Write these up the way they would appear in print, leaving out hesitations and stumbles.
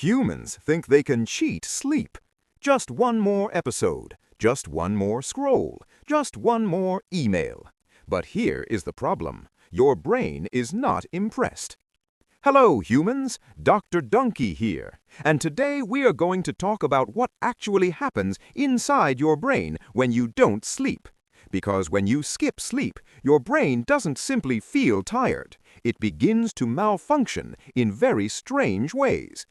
Humans think they can cheat sleep. Just one more episode, just one more scroll, just one more email. But here is the problem. Your brain is not impressed. Hello, humans. Dr. Donkey here. And today we are going to talk about what actually happens inside your brain when you don't sleep. Because when you skip sleep, your brain doesn't simply feel tired. It begins to malfunction in very strange ways.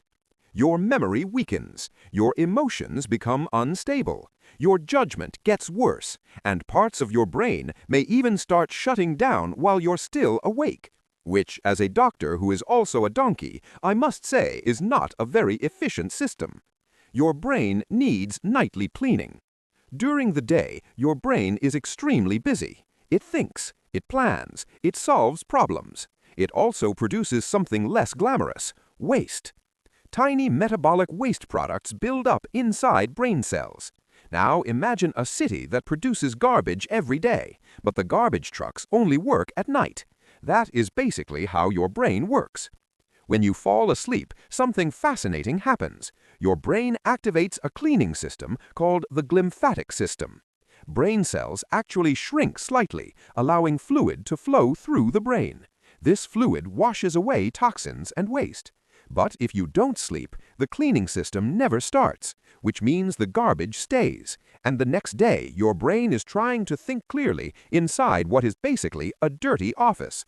Your memory weakens, your emotions become unstable, your judgment gets worse, and parts of your brain may even start shutting down while you're still awake. Which, as a doctor who is also a donkey, I must say is not a very efficient system. Your brain needs nightly cleaning. During the day, your brain is extremely busy. It thinks, it plans, it solves problems. It also produces something less glamorous, waste. Tiny metabolic waste products build up inside brain cells. Now imagine a city that produces garbage every day, but the garbage trucks only work at night. That is basically how your brain works. When you fall asleep, something fascinating happens. Your brain activates a cleaning system called the glymphatic system. Brain cells actually shrink slightly, allowing fluid to flow through the brain. This fluid washes away toxins and waste. But if you don't sleep, the cleaning system never starts, which means the garbage stays, and the next day your brain is trying to think clearly inside what is basically a dirty office.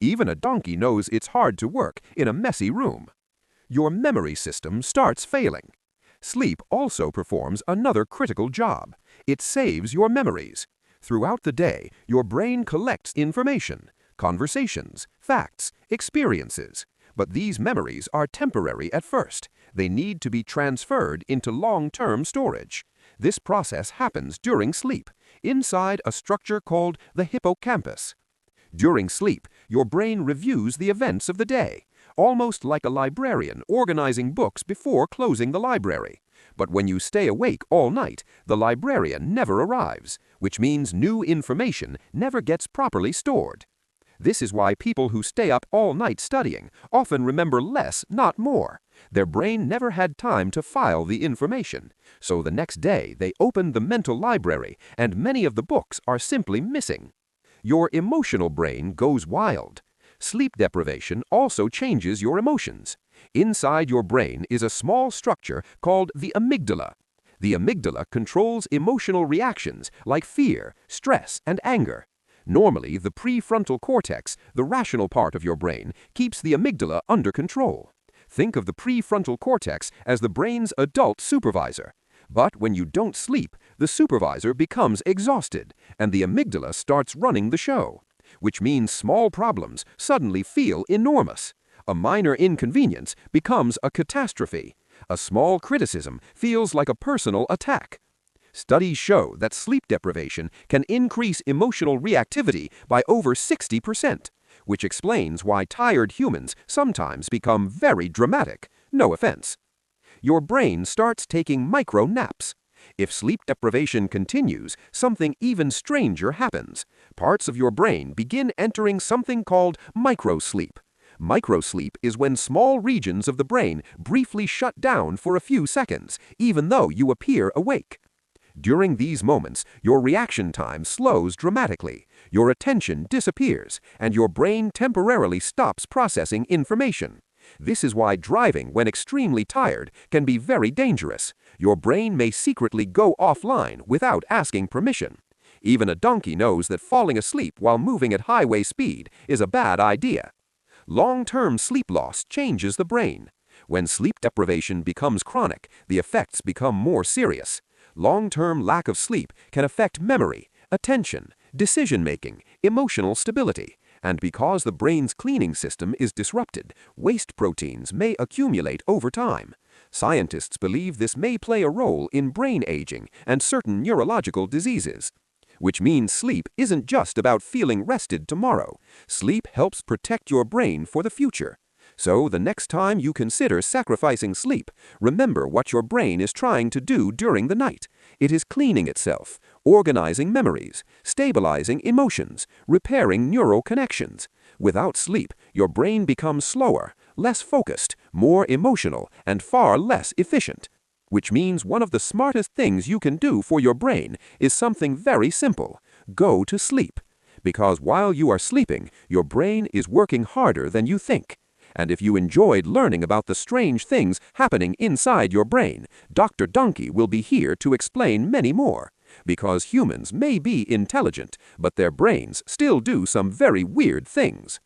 Even a donkey knows it's hard to work in a messy room. Your memory system starts failing. Sleep also performs another critical job. It saves your memories. Throughout the day, your brain collects information, conversations, facts, experiences. But these memories are temporary at first. They need to be transferred into long-term storage. This process happens during sleep, inside a structure called the hippocampus. During sleep, your brain reviews the events of the day, almost like a librarian organizing books before closing the library. But when you stay awake all night, the librarian never arrives, which means new information never gets properly stored. This is why people who stay up all night studying often remember less, not more. Their brain never had time to file the information, so the next day they open the mental library and many of the books are simply missing. Your emotional brain goes wild. Sleep deprivation also changes your emotions. Inside your brain is a small structure called the amygdala. The amygdala controls emotional reactions like fear, stress, and anger. Normally, the prefrontal cortex, the rational part of your brain, keeps the amygdala under control. Think of the prefrontal cortex as the brain's adult supervisor. But when you don't sleep, the supervisor becomes exhausted, and the amygdala starts running the show, which means small problems suddenly feel enormous. A minor inconvenience becomes a catastrophe. A small criticism feels like a personal attack. Studies show that sleep deprivation can increase emotional reactivity by over 60%, which explains why tired humans sometimes become very dramatic. No offense. Your brain starts taking micro naps. If sleep deprivation continues, something even stranger happens. Parts of your brain begin entering something called microsleep. Microsleep is when small regions of the brain briefly shut down for a few seconds, even though you appear awake. During these moments, your reaction time slows dramatically, your attention disappears, and your brain temporarily stops processing information. This is why driving when extremely tired can be very dangerous. Your brain may secretly go offline without asking permission. Even a donkey knows that falling asleep while moving at highway speed is a bad idea. Long-term sleep loss changes the brain. When sleep deprivation becomes chronic, the effects become more serious. Long-term lack of sleep can affect memory, attention, decision-making, emotional stability, and because the brain's cleaning system is disrupted, waste proteins may accumulate over time. Scientists believe this may play a role in brain aging and certain neurological diseases. Which means sleep isn't just about feeling rested tomorrow. Sleep helps protect your brain for the future. So the next time you consider sacrificing sleep, remember what your brain is trying to do during the night. It is cleaning itself, organizing memories, stabilizing emotions, repairing neural connections. Without sleep, your brain becomes slower, less focused, more emotional, and far less efficient. Which means one of the smartest things you can do for your brain is something very simple: go to sleep. Because while you are sleeping, your brain is working harder than you think. And if you enjoyed learning about the strange things happening inside your brain, Dr. Donkey will be here to explain many more. Because humans may be intelligent, but their brains still do some very weird things.